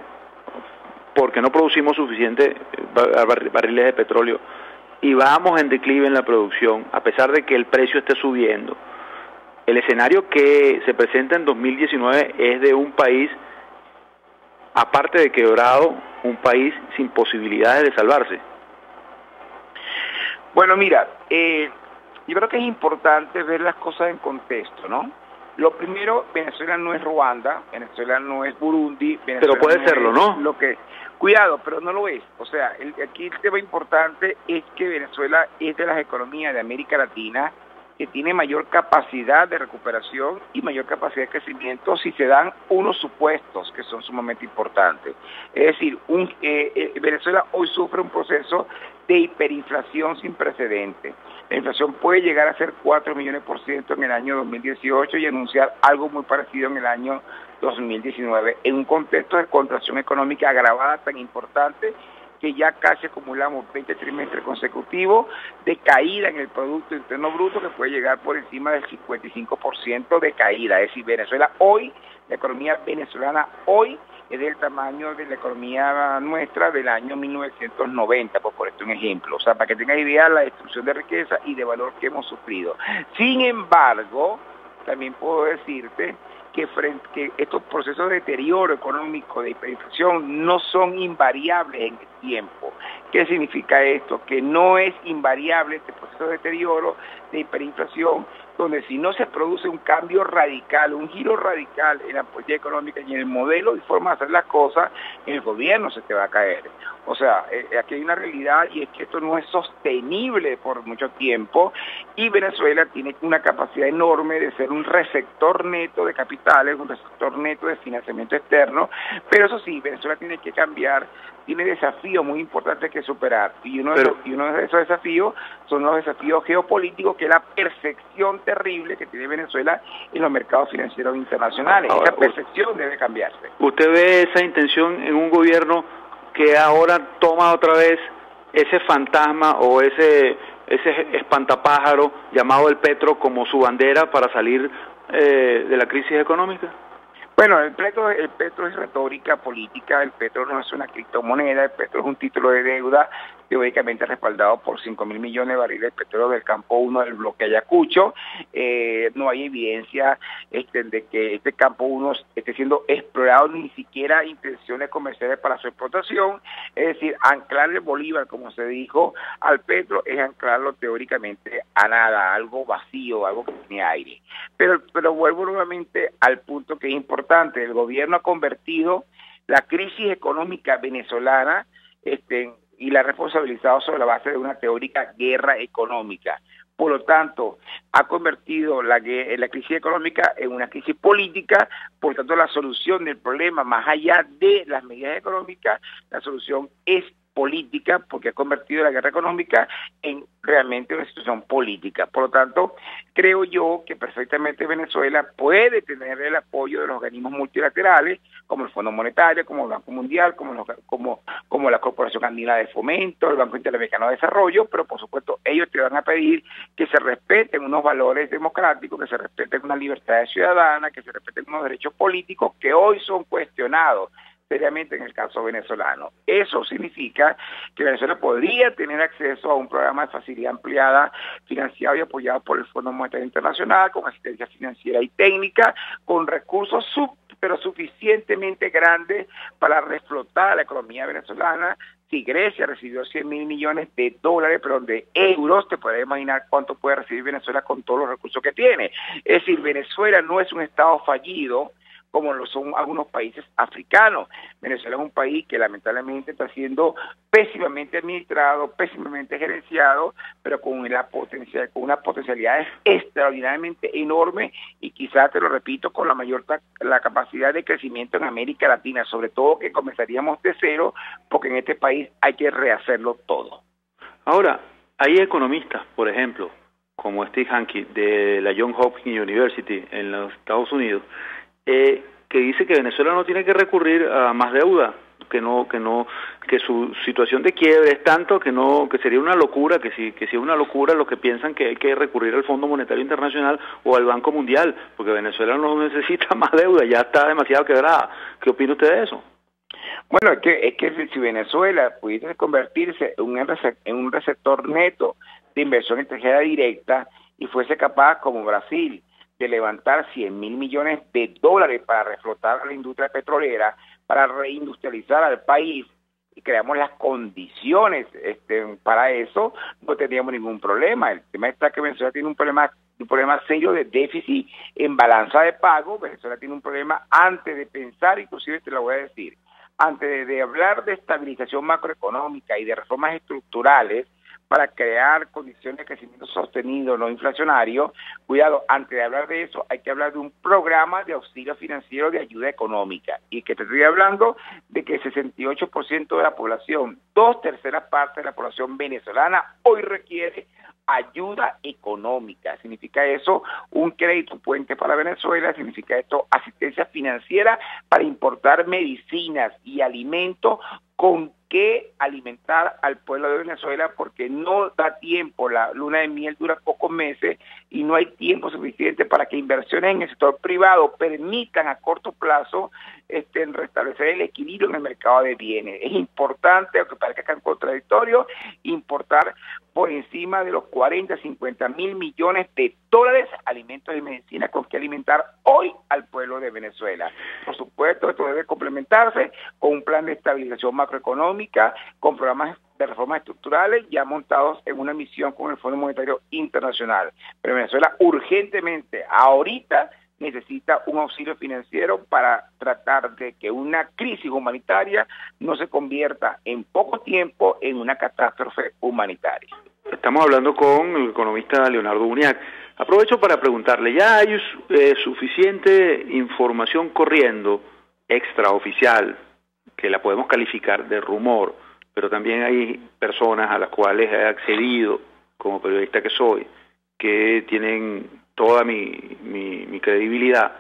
porque no producimos suficientes barriles de petróleo, y vamos en declive en la producción, a pesar de que el precio esté subiendo, el escenario que se presenta en 2019 es de un país, aparte de quebrado, un país sin posibilidades de salvarse. Bueno, mira, yo creo que es importante ver las cosas en contexto, ¿no? Lo primero, Venezuela no es Ruanda, Venezuela no es Burundi, Venezuela pero puede no serlo, ¿no? Lo que, cuidado, pero no lo es. O sea, aquí el tema importante es que Venezuela es de las economías de América Latina que tiene mayor capacidad de recuperación y mayor capacidad de crecimiento si se dan unos supuestos que son sumamente importantes. Es decir, Venezuela hoy sufre un proceso de hiperinflación sin precedentes. La inflación puede llegar a ser 4 millones % en el año 2018 y anunciar algo muy parecido en el año 2019, en un contexto de contracción económica agravada tan importante que ya casi acumulamos 20 trimestres consecutivos de caída en el Producto Interno Bruto, que puede llegar por encima del 55% de caída. Es decir, Venezuela hoy, la economía venezolana hoy es del tamaño de la economía nuestra del año 1990, por ponerte un ejemplo. O sea, para que tengas idea la destrucción de riqueza y de valor que hemos sufrido. Sin embargo, también puedo decirte que estos procesos de deterioro económico, de hiperinflación, no son invariables en el tiempo. ¿Qué significa esto? Que no es invariable este proceso de deterioro, de hiperinflación, donde si no se produce un cambio radical, un giro radical en la política económica y en el modelo y forma de hacer las cosas, el gobierno se te va a caer. O sea, aquí hay una realidad y es que esto no es sostenible por mucho tiempo y Venezuela tiene una capacidad enorme de ser un receptor neto de capitales, un receptor neto de financiamiento externo, pero eso sí, Venezuela tiene que cambiar, tiene desafíos muy importantes que superar y uno de esos desafíos son los desafíos geopolíticos, que es la percepción terrible que tiene Venezuela en los mercados financieros internacionales. Ahora, esa percepción debe cambiarse. ¿Usted ve esa intención en un gobierno que ahora toma otra vez ese fantasma o ese espantapájaro llamado el petro como su bandera para salir de la crisis económica? Bueno, el petro es retórica política, el petro no es una criptomoneda, el petro es un título de deuda teóricamente respaldado por 5.000 millones de barriles de petróleo del campo 1 del bloque Ayacucho. No hay evidencia de que este campo 1 esté siendo explorado, ni siquiera intenciones comerciales para su explotación. Es decir, anclar el Bolívar, como se dijo, al petro es anclarlo teóricamente a nada, a algo vacío, algo que tiene aire. Pero vuelvo nuevamente al punto que es importante. El gobierno ha convertido la crisis económica venezolana y la ha responsabilizado sobre la base de una teórica guerra económica. Por lo tanto, ha convertido la crisis económica en una crisis política. Por lo tanto, la solución del problema, más allá de las medidas económicas, la solución es política, porque ha convertido la guerra económica en realmente una situación política. Por lo tanto, creo yo que perfectamente Venezuela puede tener el apoyo de los organismos multilaterales, como el Fondo Monetario, como el Banco Mundial, como la Corporación Andina de Fomento, el Banco Interamericano de Desarrollo, pero por supuesto ellos te van a pedir que se respeten unos valores democráticos, que se respeten una libertad ciudadana, que se respeten unos derechos políticos que hoy son cuestionados seriamente en el caso venezolano. Eso significa que Venezuela podría tener acceso a un programa de facilidad ampliada financiado y apoyado por el Fondo Monetario Internacional, con asistencia financiera y técnica, con recursos pero suficientemente grandes para reflotar la economía venezolana. Si Grecia recibió 100.000 millones de dólares, perdón, de euros, te puedes imaginar cuánto puede recibir Venezuela con todos los recursos que tiene. Es decir, Venezuela no es un estado fallido, como lo son algunos países africanos. Venezuela es un país que lamentablemente está siendo pésimamente administrado, pésimamente gerenciado, pero con unas potencialidades extraordinariamente enormes y quizás, te lo repito, con la capacidad de crecimiento en América Latina, sobre todo que comenzaríamos de cero, porque en este país hay que rehacerlo todo. Ahora, hay economistas, por ejemplo, como Steve Hanke de la Johns Hopkins University en los Estados Unidos, que dice que Venezuela no tiene que recurrir a más deuda, que su situación de quiebre es tanto que sería una locura, que si es una locura los que piensan que hay que recurrir al Fondo Monetario Internacional o al Banco Mundial, porque Venezuela no necesita más deuda, ya está demasiado quebrada. ¿Qué opina usted de eso? Bueno, es que si Venezuela pudiese convertirse en un receptor neto de inversión extranjera directa y fuese capaz, como Brasil, de levantar 100.000 millones de dólares para reflotar a la industria petrolera, para reindustrializar al país, y creamos las condiciones para eso, no tendríamos ningún problema. El tema está que Venezuela tiene un problema serio de déficit en balanza de pago. Venezuela tiene un problema antes de pensar, inclusive te lo voy a decir, antes de hablar de estabilización macroeconómica y de reformas estructurales para crear condiciones de crecimiento sostenido, no inflacionario. Cuidado, antes de hablar de eso, hay que hablar de un programa de auxilio financiero de ayuda económica. Y que te estoy hablando de que el 68% de la población, 2/3 partes de la población venezolana, hoy requiere ayuda económica. Significa eso un crédito puente para Venezuela, significa esto asistencia financiera para importar medicinas y alimentos con que alimentar al pueblo de Venezuela, porque no da tiempo, la luna de miel dura pocos meses y no hay tiempo suficiente para que inversiones en el sector privado permitan a corto plazo restablecer el equilibrio en el mercado de bienes. Es importante, aunque parezca contradictorio, importar por encima de los 40-50 mil millones de dólares alimentos y medicinas con que alimentar hoy al pueblo de Venezuela. Por supuesto, esto debe complementarse con un plan de estabilización macroeconómica, con programas de reformas estructurales ya montados en una misión con el Fondo Monetario Internacional. Pero Venezuela urgentemente, ahorita, necesita un auxilio financiero para tratar de que una crisis humanitaria no se convierta en poco tiempo en una catástrofe humanitaria. Estamos hablando con el economista Leonardo Uñac. Aprovecho para preguntarle, ¿ya hay suficiente información corriendo extraoficial, que la podemos calificar de rumor, pero también hay personas a las cuales he accedido como periodista que soy, que tienen toda mi credibilidad,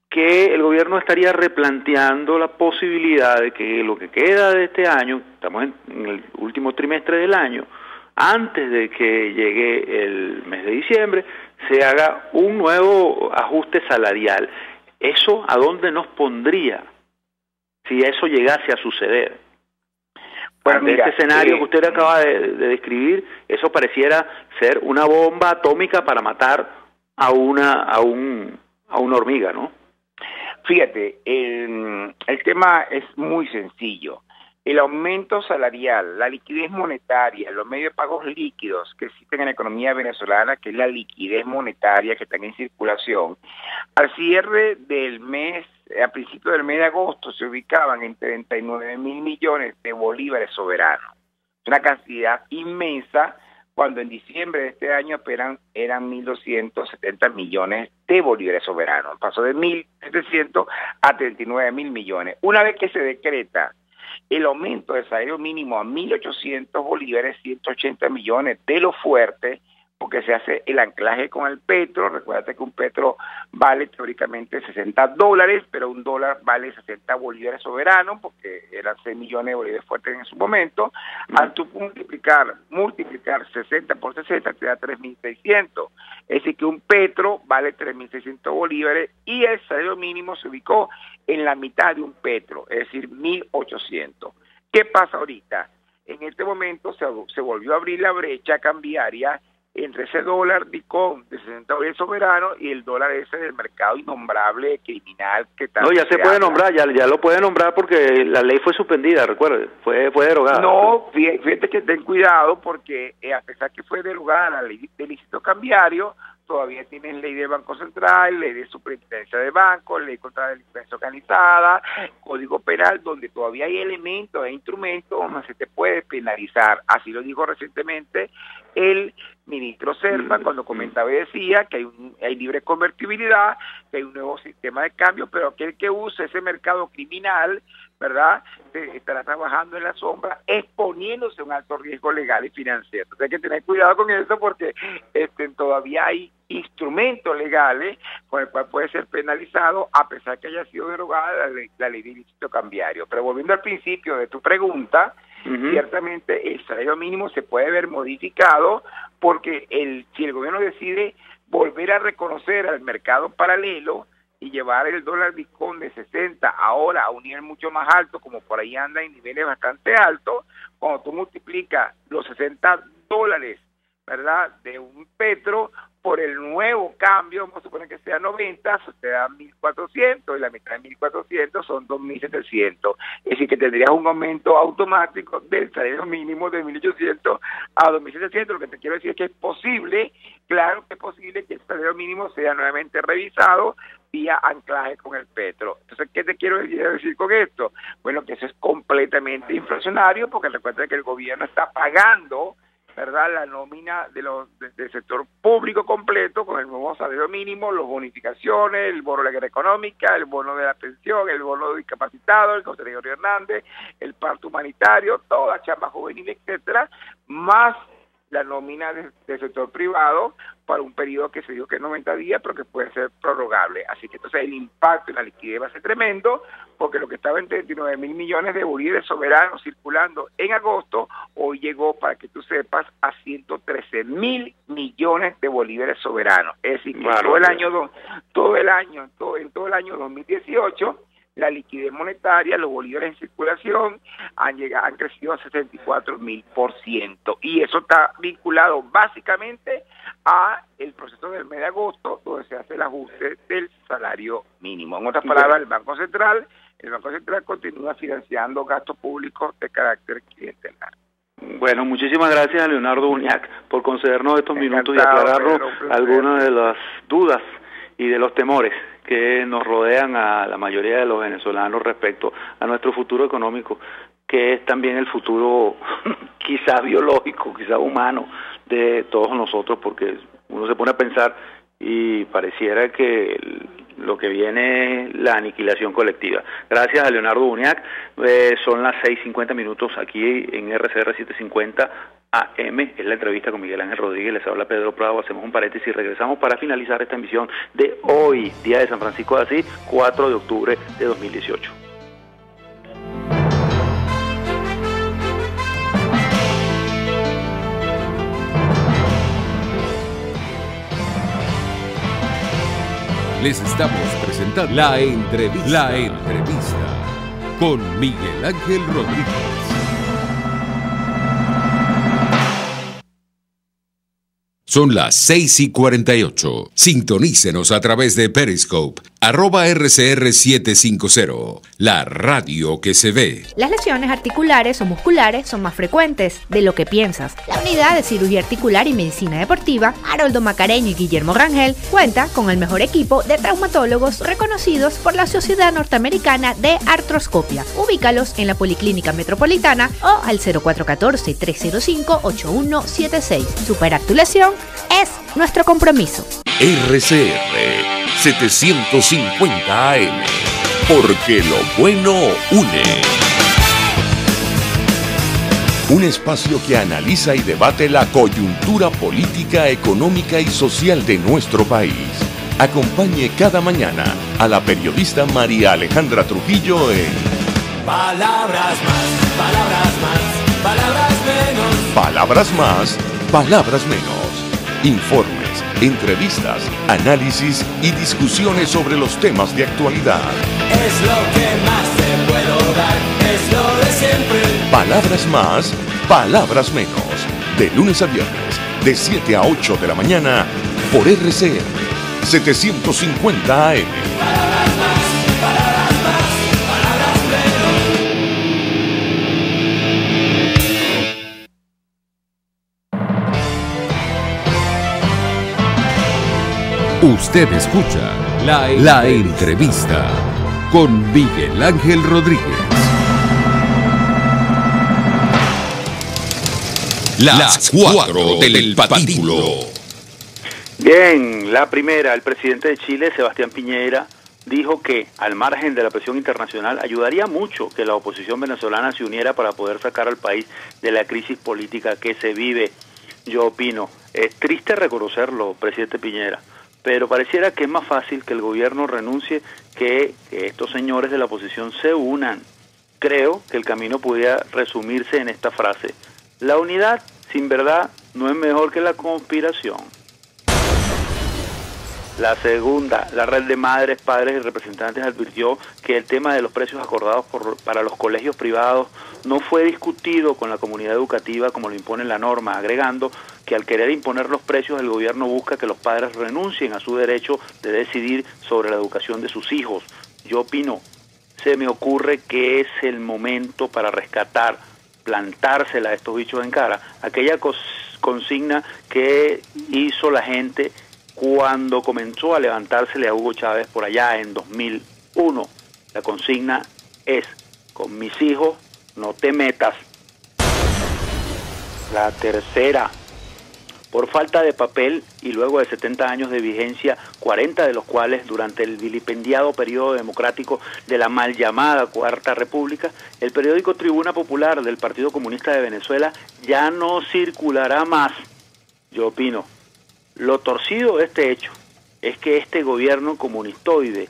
que el gobierno estaría replanteando la posibilidad de que lo que queda de este año, estamos en el último trimestre del año, antes de que llegue el mes de diciembre, se haga un nuevo ajuste salarial? ¿Eso a dónde nos pondría si eso llegase a suceder? Bueno, mira, este escenario que usted acaba de describir, eso pareciera ser una bomba atómica para matar a una hormiga, ¿no? Fíjate, el tema es muy sencillo. El aumento salarial, la liquidez monetaria, los medios de pagos líquidos que existen en la economía venezolana, que es la liquidez monetaria que está en circulación, al cierre del mes, a principios del mes de agosto, se ubicaban en 39 mil millones de bolívares soberanos. una cantidad inmensa, cuando en diciembre de este año eran 1.270 millones de bolívares soberanos. Pasó de 1.700 a 39.000 millones. Una vez que se decreta el aumento del salario mínimo a 1.800 bolívares, 180 millones de lo fuerte, porque se hace el anclaje con el petro. Recuérdate que un petro vale teóricamente $60, pero un dólar vale 60 bolívares soberanos, porque eran 6 millones de bolívares fuertes en su momento. Al tú multiplicar 60 por 60 te da 3.600. Es decir, que un petro vale 3.600 bolívares y el salario mínimo se ubicó en la mitad de un petro, es decir, 1.800. ¿Qué pasa ahorita? En este momento se volvió a abrir la brecha cambiaria entre ese dólar Bicón de 60 bolívares soberanos y el dólar ese del mercado innombrable criminal que tanto. No, ya se puede nombrar, ya lo puede nombrar porque la ley fue suspendida, recuerde, fue derogada. No, fíjate que ten cuidado porque a pesar que fue derogada la ley del ilícito cambiario, todavía tienen ley de Banco Central, ley de superintendencia de bancos, ley contra la delincuencia organizada, código penal, donde todavía hay elementos e instrumentos donde se te puede penalizar. Así lo dijo recientemente el ministro Serpa cuando comentaba y decía que hay libre convertibilidad, que hay un nuevo sistema de cambio, pero aquel que use ese mercado criminal, ¿verdad?, estará trabajando en la sombra, exponiéndose a un alto riesgo legal y financiero. Entonces hay que tener cuidado con eso porque todavía hay instrumentos legales con el cual puede ser penalizado a pesar que haya sido derogada la ley de ilícito cambiario. Pero volviendo al principio de tu pregunta, ciertamente el salario mínimo se puede ver modificado porque si el gobierno decide volver a reconocer al mercado paralelo y llevar el dólar Bitcoin de 60 ahora a un nivel mucho más alto, como por ahí anda en niveles bastante altos, cuando tú multiplicas los $60, ¿verdad?, de un petro por el nuevo cambio, vamos a suponer que sea 90, te da 1.400 y la mitad de 1.400 son 2.700. Es decir, que tendrías un aumento automático del salario mínimo de 1.800 a 2.700. Lo que te quiero decir es que es posible, claro que es posible que el salario mínimo sea nuevamente revisado vía anclaje con el petro. Entonces, ¿qué te quiero decir con esto? Bueno, que eso es completamente inflacionario porque recuerda que el gobierno está pagando, ¿verdad?, la nómina del sector público completo con el nuevo salario mínimo, las bonificaciones, el bono de la guerra económica, el bono de la pensión, el bono de discapacitado, el José Gregorio Hernández, el parto humanitario, toda chamba juvenil, etcétera, más la nómina del sector privado para un periodo que se dijo que es 90 días, pero que puede ser prorrogable. Así que entonces el impacto en la liquidez va a ser tremendo, porque lo que estaba en 39.000 millones de bolívares soberanos circulando en agosto, hoy llegó, para que tú sepas, a 113.000 millones de bolívares soberanos. Es decir, que en todo el año 2018, la liquidez monetaria, los bolívares en circulación han crecido a 64.000%, y eso está vinculado básicamente a el proceso del mes de agosto, donde se hace el ajuste del salario mínimo. En otras palabras, el Banco Central continúa financiando gastos públicos de carácter clientelar. Bueno, muchísimas gracias a Leonardo Uñac por concedernos estos minutos y aclararnos algunas de las dudas y de los temores que nos rodean a la mayoría de los venezolanos respecto a nuestro futuro económico, que es también el futuro quizá biológico, quizá humano de todos nosotros, porque uno se pone a pensar y pareciera que lo que viene es la aniquilación colectiva. Gracias a Leonardo Uñac. Son las 6:50 aquí en RCR 750 AM, es la entrevista con Miguel Ángel Rodríguez. Les habla Pedro Prado. Hacemos un paréntesis y regresamos para finalizar esta emisión de hoy, día de San Francisco de Asís, 4 de octubre de 2018. Les estamos presentando la entrevista con Miguel Ángel Rodríguez. Son las 6:48. Sintonícenos a través de Periscope @RCR750, la radio que se ve. Las lesiones articulares o musculares son más frecuentes de lo que piensas. La unidad de cirugía articular y medicina deportiva, Haroldo Macareño y Guillermo Rangel, cuenta con el mejor equipo de traumatólogos reconocidos por la Sociedad Norteamericana de Artroscopia. Ubícalos en la Policlínica Metropolitana o al 0414-305-8176. Superarticulación es nuestro compromiso. RCR 750 AM, porque lo bueno une. Un espacio que analiza y debate la coyuntura política, económica y social de nuestro país. Acompañe cada mañana a la periodista María Alejandra Trujillo en Palabras más, palabras más, palabras menos. Palabras más, palabras menos. Informes, entrevistas, análisis y discusiones sobre los temas de actualidad. Es lo que más te puedo dar, es lo de siempre. Palabras más, palabras menos. De lunes a viernes, de 7 a 8 de la mañana, por RCR 750 AM. Palabras más, palabras más, palabras menos. Usted escucha la entrevista con Miguel Ángel Rodríguez. Las 4 del patíbulo. Bien, la primera, el presidente de Chile, Sebastián Piñera, dijo que, al margen de la presión internacional, ayudaría mucho que la oposición venezolana se uniera para poder sacar al país de la crisis política que se vive. Yo opino, es triste reconocerlo, presidente Piñera, pero pareciera que es más fácil que el gobierno renuncie que estos señores de la oposición se unan. Creo que el camino podría resumirse en esta frase: la unidad sin verdad no es mejor que la conspiración. La segunda, la red de madres, padres y representantes advirtió que el tema de los precios acordados para los colegios privados no fue discutido con la comunidad educativa como lo impone la norma, agregando que al querer imponer los precios el gobierno busca que los padres renuncien a su derecho de decidir sobre la educación de sus hijos. Yo opino, se me ocurre que es el momento para rescatar, plantársela a estos bichos en cara, aquella consigna que hizo la gente cuando comenzó a levantársele a Hugo Chávez por allá en 2001. La consigna es: con mis hijos no te metas. La tercera, por falta de papel y luego de 70 años de vigencia, 40 de los cuales durante el vilipendiado periodo democrático de la mal llamada Cuarta República, el periódico Tribuna Popular del Partido Comunista de Venezuela ya no circulará más. Yo opino, lo torcido de este hecho es que este gobierno comunistoide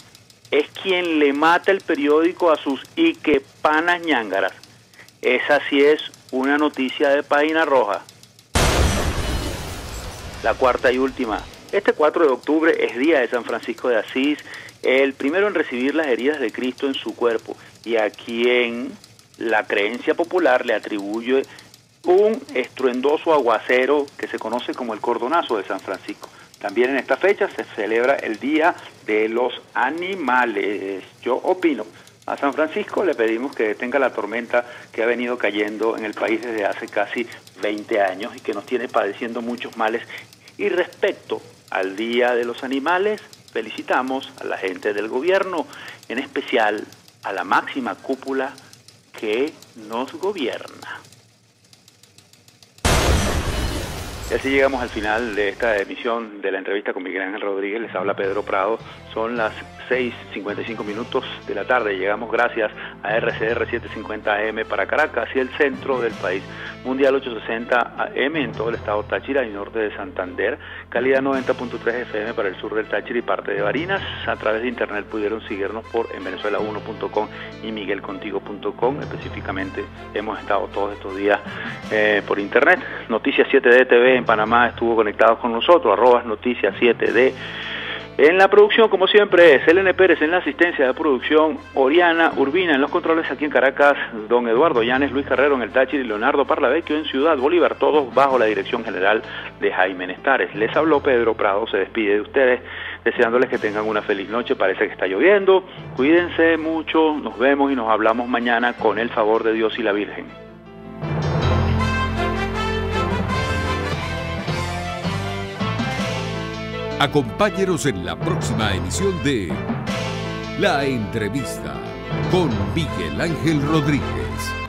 es quien le mata el periódico a sus iquepanas ñángaras. Esa sí es una noticia de página roja. La cuarta y última. Este 4 de octubre es día de San Francisco de Asís, el primero en recibir las heridas de Cristo en su cuerpo, y a quien la creencia popular le atribuye un estruendoso aguacero que se conoce como el cordonazo de San Francisco. También en esta fecha se celebra el Día de los Animales. Yo opino, a San Francisco le pedimos que detenga la tormenta que ha venido cayendo en el país desde hace casi 20 años y que nos tiene padeciendo muchos males. Y respecto al Día de los Animales, felicitamos a la gente del gobierno, en especial a la máxima cúpula que nos gobierna. Y así llegamos al final de esta emisión de la entrevista con Miguel Ángel Rodríguez. Les habla Pedro Prado. Son las 6:55 de la tarde. Llegamos gracias a RCR 750 AM para Caracas y el centro del país. Mundial 860 AM en todo el estado Táchira y norte de Santander. Calidad 90.3 FM para el sur del Táchira y parte de Barinas. A través de internet pudieron seguirnos por en venezuela1.com y miguelcontigo.com. Específicamente hemos estado todos estos días por internet. Noticias 7D TV en Panamá estuvo conectado con nosotros, @noticias 7D. En la producción, como siempre, Selene Pérez en la asistencia de producción, Oriana Urbina en los controles aquí en Caracas, don Eduardo Llanes, Luis Carrero en el Táchira y Leonardo Parlavecchio en Ciudad Bolívar, todos bajo la dirección general de Jaime Nestares. Les habló Pedro Prado, se despide de ustedes deseándoles que tengan una feliz noche. Parece que está lloviendo. Cuídense mucho, nos vemos y nos hablamos mañana con el favor de Dios y la Virgen. Acompáñenos en la próxima emisión de La Entrevista con Miguel Ángel Rodríguez.